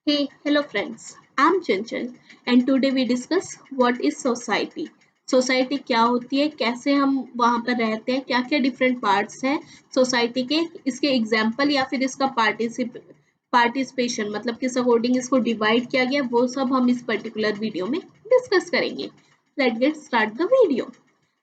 Hey, hello friends. I'm Chanchal and today we discuss what is society. Society क्या होती है, कैसे हम वहाँ पर रहते हैं, क्या क्या डिफरेंट पार्ट्स हैं सोसाइटी के, इसके एग्जाम्पल या फिर इसका पार्टिसिपेशन मतलब किस अकॉर्डिंग इसको डिवाइड किया गया, वो सब हम इस पर्टिकुलर वीडियो में डिस्कस करेंगे. Let's get start the video.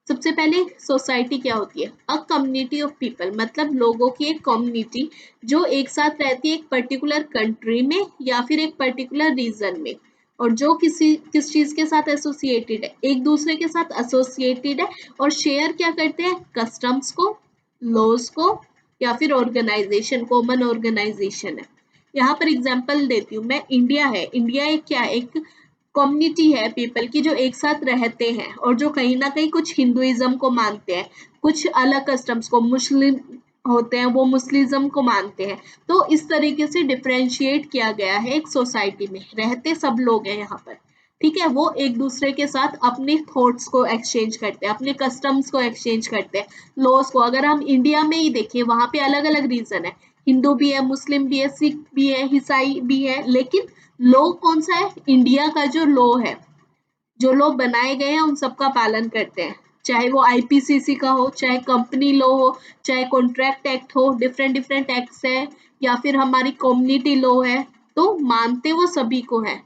सबसे पहले सोसाइटी क्या होती है? अ कम्युनिटी ऑफ पीपल मतलब लोगों की एक कम्युनिटी जो एक साथ रहती है एक पर्टिकुलर कंट्री में या फिर एक पर्टिकुलर रीजन में, और जो किस चीज के साथ एसोसिएटेड है, एक दूसरे के साथ एसोसिएटेड है और शेयर क्या करते हैं? कस्टम्स को, लॉज को या फिर ऑर्गेनाइजेशन, कॉमन ऑर्गेनाइजेशन है. यहाँ पर एग्जांपल देती हूँ मैं. इंडिया है. इंडिया एक क्या है? एक कम्युनिटी है पीपल की जो एक साथ रहते हैं और जो कहीं ना कहीं कुछ हिंदुइज्म को मानते हैं, कुछ अलग कस्टम्स को, मुस्लिम होते हैं वो मुस्लिज्म को मानते हैं. तो इस तरीके से डिफरेंशिएट किया गया है. एक सोसाइटी में रहते सब लोग हैं यहाँ पर, ठीक है. वो एक दूसरे के साथ अपने थॉट्स को एक्सचेंज करते हैं, अपने कस्टम्स को एक्सचेंज करते हैं, लॉज को. अगर हम इंडिया में ही देखिए, वहां पे अलग अलग रीजन है. हिंदू भी है, मुस्लिम भी है, सिख भी है, ईसाई भी है, लेकिन लॉ कौन सा है? इंडिया का जो लॉ है, जो लॉ बनाए गए हैं उन सबका पालन करते हैं. चाहे वो आईपीसीसी का हो, चाहे कंपनी लॉ हो, चाहे कॉन्ट्रैक्ट एक्ट हो, डिफरेंट डिफरेंट एक्ट्स है, या फिर हमारी कम्युनिटी लॉ है, तो मानते वो सभी को है.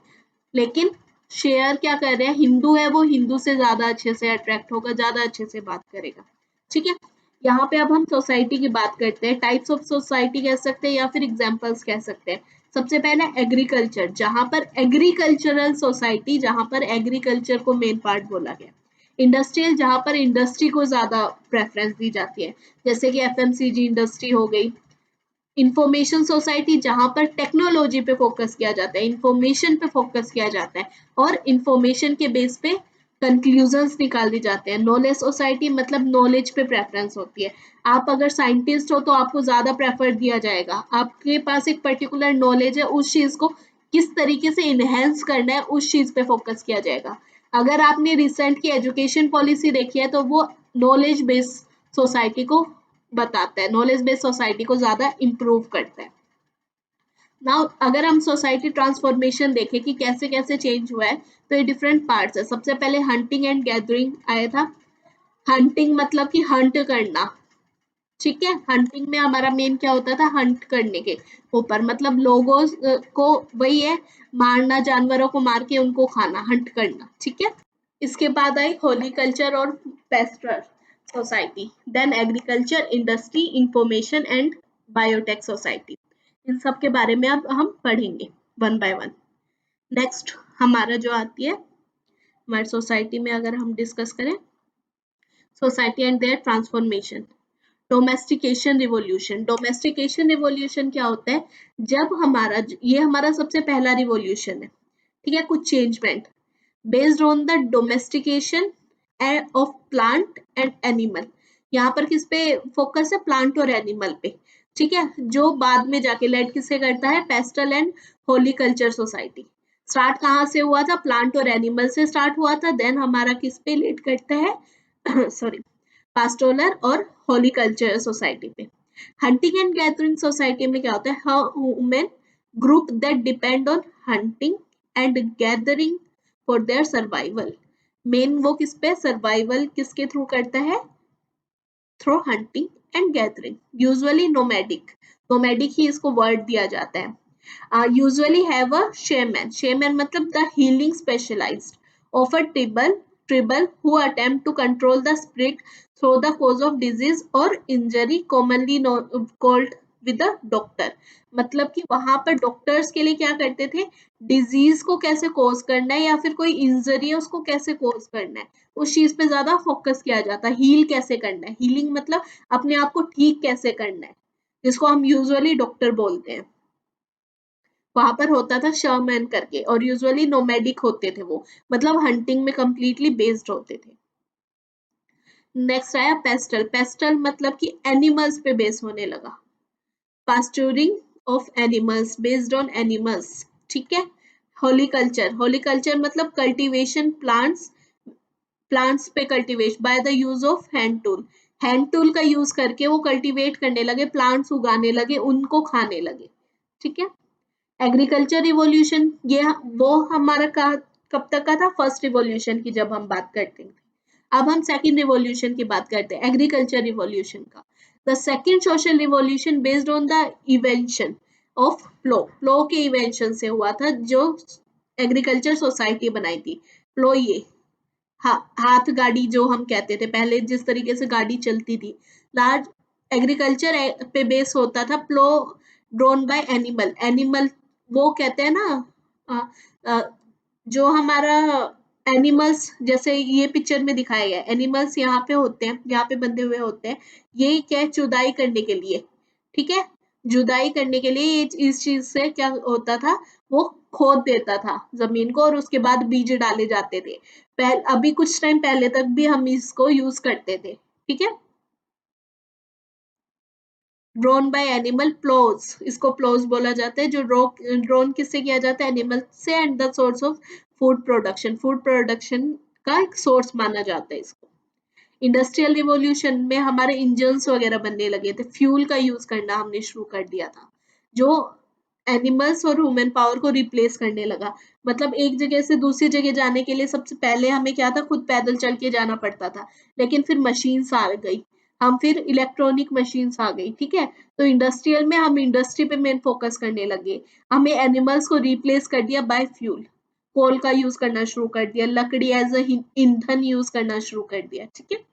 लेकिन शेयर क्या कर रहे हैं? हिंदू है, वो हिंदू से ज्यादा अच्छे से अट्रैक्ट होगा, ज्यादा अच्छे से बात करेगा, ठीक है. यहाँ पे अब हम सोसाइटी की बात करते हैं. टाइप्स ऑफ सोसाइटी कह सकते हैं या फिर एग्जांपल्स कह सकते हैं. सबसे पहला एग्रीकल्चर, जहां पर एग्रीकल्चरल सोसाइटी, जहां पर एग्रीकल्चर को मेन पार्ट बोला गया. इंडस्ट्रियल, जहां पर इंडस्ट्री को ज्यादा प्रेफरेंस दी जाती है, जैसे कि एफएमसीजी इंडस्ट्री हो गई. इंफॉर्मेशन सोसाइटी, जहां पर टेक्नोलॉजी पे फोकस किया जाता है, इंफॉर्मेशन पे फोकस किया जाता है और इंफॉर्मेशन के बेस पे कंक्लूजन्स निकाल दी जाते हैं. नॉलेज सोसाइटी मतलब नॉलेज पे प्रेफरेंस होती है. आप अगर साइंटिस्ट हो तो आपको ज्यादा प्रेफर दिया जाएगा. आपके पास एक पर्टिकुलर नॉलेज है, उस चीज को किस तरीके से इनहेंस करना है, उस चीज पे फोकस किया जाएगा. अगर आपने रिसेंट की एजुकेशन पॉलिसी देखी है तो वो नॉलेज बेस्ड सोसाइटी को बताता है, नॉलेज बेस्ड सोसाइटी को ज्यादा इम्प्रूव करता है. नाउ अगर हम सोसाइटी ट्रांसफॉर्मेशन देखें कि कैसे कैसे चेंज हुआ है, तो ये डिफरेंट पार्ट्स है. सबसे पहले हंटिंग एंड गैदरिंग आया था. हंटिंग मतलब कि हंट करना, ठीक है. हंटिंग में हमारा मेन क्या होता था? हंट करने के ऊपर, मतलब लोगों को, वही है, मारना, जानवरों को मार के उनको खाना, हंट करना, ठीक है. इसके बाद आई हॉर्टिकल्चर और pastoral society, then agriculture, industry, information and biotech society. इन सब के बारे में अब हम पढ़ेंगे वन बाय वन. नेक्स्ट हमारा जो आती है, हमारी सोसाइटी में अगर हम डिस्कस करें, society and their transformation. Domestication revolution. Domestication revolution क्या होता है? जब हमारा, ये हमारा सबसे पहला रिवॉल्यूशन है, ठीक है, कुछ changement based on the domestication of plant and animal. यहाँ पर किस पे फोकस है? प्लांट और एनिमल पे, ठीक है. जो बाद में जाके लेड किससे करता है? Pastel and horticulture society. Start कहाँ से हुआ था? प्लांट और एनिमल से स्टार्ट हुआ था. देन हमारा किस पे लीड करता है? सॉरी, पास्टोलर और हॉर्टिकल्चर सोसाइटी पे. हंटिंग एंड गैदरिंग सोसाइटी में क्या होता है? Human group that depend on hunting and gathering for their survival. Main वो किस पे सर्वाइवल किसके थ्रू करता है? Through hunting and gathering. Usually nomadic, nomadic ही इसको वर्ड दिया जाता है. Usually have a shaman. Shaman मतलब the healing specialized of a tribal who attempt to control the spirit through the cause of disease or injury, commonly called with the doctor. मतलब कि वहां पर डॉक्टर्स के लिए क्या करते थे? डिजीज को कैसे कॉज करना है या फिर कोई इंजरी है उसको कैसे कॉज करना है, उस चीज पे ज्यादा फोकस किया जाता है. हील कैसे करना है? हीलिंग मतलब अपने आप को ठीक कैसे करना है, जिसको हम यूजुअली डॉक्टर बोलते हैं. वहां पर होता था शर्मैन करके, और यूजुअली नोमैडिक होते थे वो, मतलब हंटिंग में कंप्लीटली बेस्ड होते थे. नेक्स्ट आया पेस्टल. पेस्टल मतलब कि एनिमल्स पे बेस होने लगा. Pasturing of animals, based on animals, ठीक है. हॉर्टिकल्चर. हॉर्टिकल्चर मतलब कल्टीवेशन, प्लांट्स, प्लांट्स पे cultivation by the use of hand tool. Hand tool का यूज करके वो कल्टीवेट करने लगे, प्लांट्स उगाने लगे, उनको खाने लगे, ठीक है. एग्रीकल्चर रिवॉल्यूशन ये वो हमारा कब तक का था, फर्स्ट रिवॉल्यूशन की जब हम बात करते हैं। अब हम सेकंड रिवॉल्यूशन की बात करते हैं, एग्रीकल्चर रिवॉल्यूशन का। The second social revolution based on the invention of plough, plough के इन्वेंशन से हुआ था, जो एग्रीकल्चर सोसाइटी बनाई थी। प्लो ये हाथ गाड़ी जो हम कहते थे पहले, जिस तरीके से गाड़ी चलती थी, लार्ज एग्रीकल्चर पे बेस होता था। प्लो ड्रोन बाय एनिमल, एनिमल वो कहते हैं ना, अ, अ, जो हमारा एनिमल्स जैसे ये पिक्चर में दिखाया गया, एनिमल्स यहाँ पे होते हैं, यहाँ पे बंधे हुए होते हैं, ये क्या है, जुदाई करने के लिए, ठीक है, जुदाई करने के लिए ये इस चीज से क्या होता था, वो खोद देता था जमीन को और उसके बाद बीज डाले जाते थे। अभी कुछ टाइम पहले तक भी हम इसको यूज करते थे, ठीक है। ड्रोन बाय एनिमल, प्लोज, इसको प्लोज बोला जाता है, जो ड्रोन किससे किया जाता है, एनिमल से, and the source of food production, food production का एक सोर्स माना जाता है इसको। इंडस्ट्रियल रिवॉल्यूशन में हमारे इंजन्स वगैरह बनने लगे थे, फ्यूल का यूज करना हमने शुरू कर दिया था, जो एनिमल्स और ह्यूमन पावर को रिप्लेस करने लगा। मतलब एक जगह से दूसरी जगह जाने के लिए सबसे पहले हमें क्या था, खुद पैदल चल के जाना पड़ता था, लेकिन फिर मशीन्स आ गई, हम फिर इलेक्ट्रॉनिक मशीन्स आ गई, ठीक है। तो इंडस्ट्रियल में हम इंडस्ट्री पे मेन फोकस करने लगे, हमें एनिमल्स को रिप्लेस कर दिया बाय फ्यूल, कोल का यूज करना शुरू कर दिया, लकड़ी एज अ ईंधन यूज करना शुरू कर दिया, ठीक है।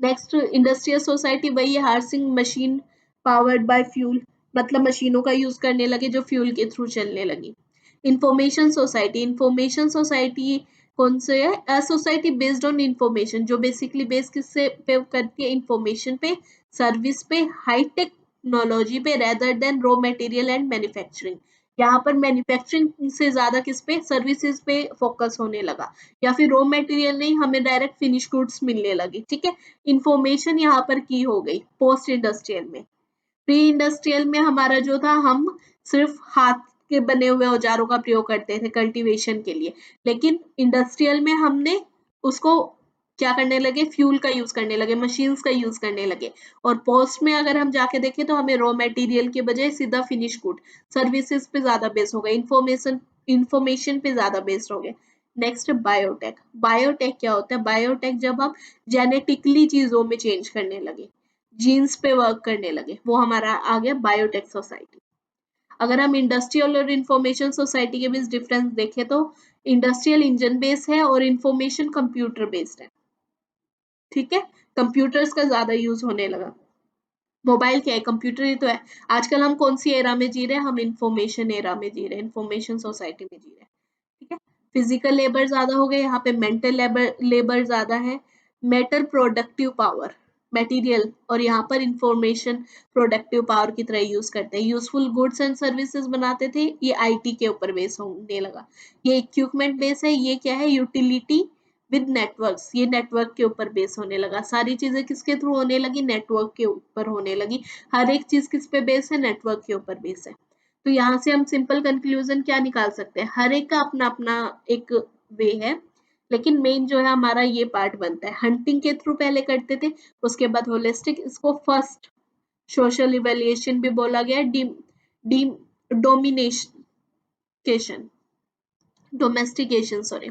नेक्स्ट इंडस्ट्रियल सोसाइटी वही है, हार्सिंग मशीन पावर्ड बाय फ्यूल, मतलब मशीनों का यूज करने लगे जो फ्यूल के थ्रू चलने लगी। इंफॉर्मेशन सोसाइटी, इंफॉर्मेशन सोसाइटी कौन से है, a society based on information, जो बेसिकली बेस किससे पे करती है, इंफॉर्मेशन पे, सर्विस पे, हाई टेक्नोलॉजी पे, rather than raw material and manufacturing. यहाँ पर मैन्युफैक्चरिंग से ज्यादा किस पे, सर्विसेज पे फोकस होने लगा, या फिर रॉ मटेरियल नहीं, हमें डायरेक्ट फिनिश गुड्स मिलने लगी, ठीक है। इंफॉर्मेशन यहाँ पर की हो गई पोस्ट इंडस्ट्रियल में। प्री इंडस्ट्रियल में हमारा जो था, हम सिर्फ हाथ के बने हुए औजारों का प्रयोग करते थे कल्टीवेशन के लिए, लेकिन इंडस्ट्रियल में हमने उसको क्या करने लगे, फ्यूल का यूज करने लगे, मशीन्स का यूज करने लगे। और पोस्ट में अगर हम जाके देखें तो हमें रॉ मटेरियल के बजाय सीधा फिनिश गुड, सर्विसेज पे ज्यादा बेस हो गए, इंफॉर्मेशन पे ज्यादा बेस्ड हो गए। नेक्स्ट बायोटेक, बायोटेक क्या होता है, बायोटेक जब हम जेनेटिकली चीजों में चेंज करने लगे, जीन्स पे वर्क करने लगे, वो हमारा आ गया बायोटेक सोसाइटी। अगर हम इंडस्ट्रियल और इंफॉर्मेशन सोसाइटी के बीच डिफरेंस देखें तो इंडस्ट्रियल इंजन बेस्ड है और इंफॉर्मेशन कंप्यूटर बेस्ड है, ठीक है। कंप्यूटर्स का ज्यादा यूज होने लगा, मोबाइल क्या है, कंप्यूटर ही तो है। आजकल हम कौन सी एरा में जी रहे हैं, हम इंफॉर्मेशन एरा में जी रहे हैं, इंफॉर्मेशन सोसाइटी में जी रहे हैं, ठीक है। फिजिकल लेबर ज्यादा हो गए, यहाँ पे मेंटल लेबर लेबर ज्यादा है। मेटल प्रोडक्टिव पावर, मटेरियल, और यहाँ पर इंफॉर्मेशन प्रोडक्टिव पावर की तरह यूज करते हैं, यूजफुल गुड्स एंड सर्विसेज बनाते थे, ये आईटी के ऊपर बेस होने लगा। ये इक्विपमेंट बेस है, ये क्या है, यूटिलिटी विद नेटवर्क्स, ये नेटवर्क के ऊपर बेस होने लगा, सारी चीजें किसके थ्रू होने लगी, नेटवर्क के ऊपर होने लगी, हर एक चीज किस पे बेस है, नेटवर्क के ऊपर बेस है। तो यहाँ से हम सिंपल कंक्लूजन क्या निकाल सकते हैं, हर एक का अपना अपना एक वे है, लेकिन मेन जो है हमारा ये पार्ट बनता है, हंटिंग के थ्रू पहले करते थे, उसके बाद होलिस्टिक, इसको फर्स्ट सोशल इवेल्युएशन भी बोला गया, डीम डोमिनेशन, डोमेस्टिकेशन, सॉरी,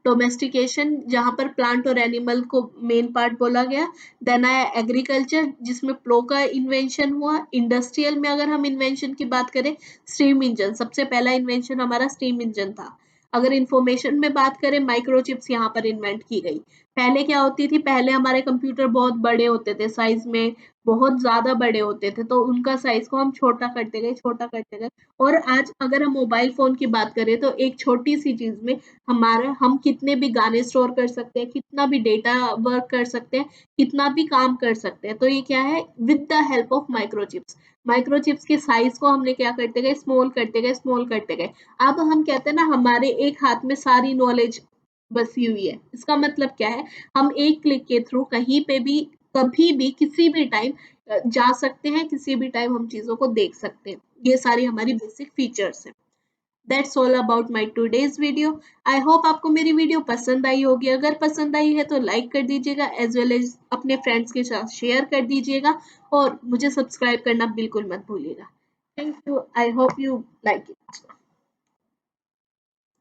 डोमेस्टिकेशन, जहां पर प्लांट और एनिमल को मेन पार्ट बोला गया। देन आया एग्रीकल्चर, जिसमें प्लो का इन्वेंशन हुआ। इंडस्ट्रियल में अगर हम इन्वेंशन की बात करें, स्टीम इंजन, सबसे पहला इन्वेंशन हमारा स्टीम इंजन था। अगर इंफॉर्मेशन में बात करें, माइक्रोचिप्स यहाँ पर इन्वेंट की गई। पहले क्या होती थी, पहले हमारे कंप्यूटर बहुत बड़े होते थे, साइज में बहुत ज्यादा बड़े होते थे, तो उनका साइज को हम छोटा करते गए, छोटा करते गए। और आज अगर हम मोबाइल फोन की बात करें तो एक छोटी सी चीज में हमारा, हम कितने भी गाने स्टोर कर सकते हैं, कितना भी डेटा वर्क कर सकते हैं, कितना भी काम कर सकते हैं। तो ये क्या है, with the help of microchips, microchips के साइज को हमने क्या करते गए, स्मॉल करते गए, स्मॉल करते गए। अब हम कहते हैं ना, हमारे एक हाथ में सारी नॉलेज बसी हुई है, इसका मतलब क्या है, हम एक क्लिक के थ्रू कहीं पे भी, कभी भी, किसी भी टाइम जा सकते हैं, किसी भी टाइम हम चीजों को देख सकते हैं। ये सारी हमारी बेसिक फीचर्स हैं। That's all about my today's video. I hope आपको मेरी वीडियो पसंद आई होगी, अगर पसंद आई है तो लाइक कर दीजिएगा, एज वेल एज अपने फ्रेंड्स के साथ शेयर कर दीजिएगा, और मुझे सब्सक्राइब करना बिल्कुल मत भूलिएगा। Thank you. I hope you like it.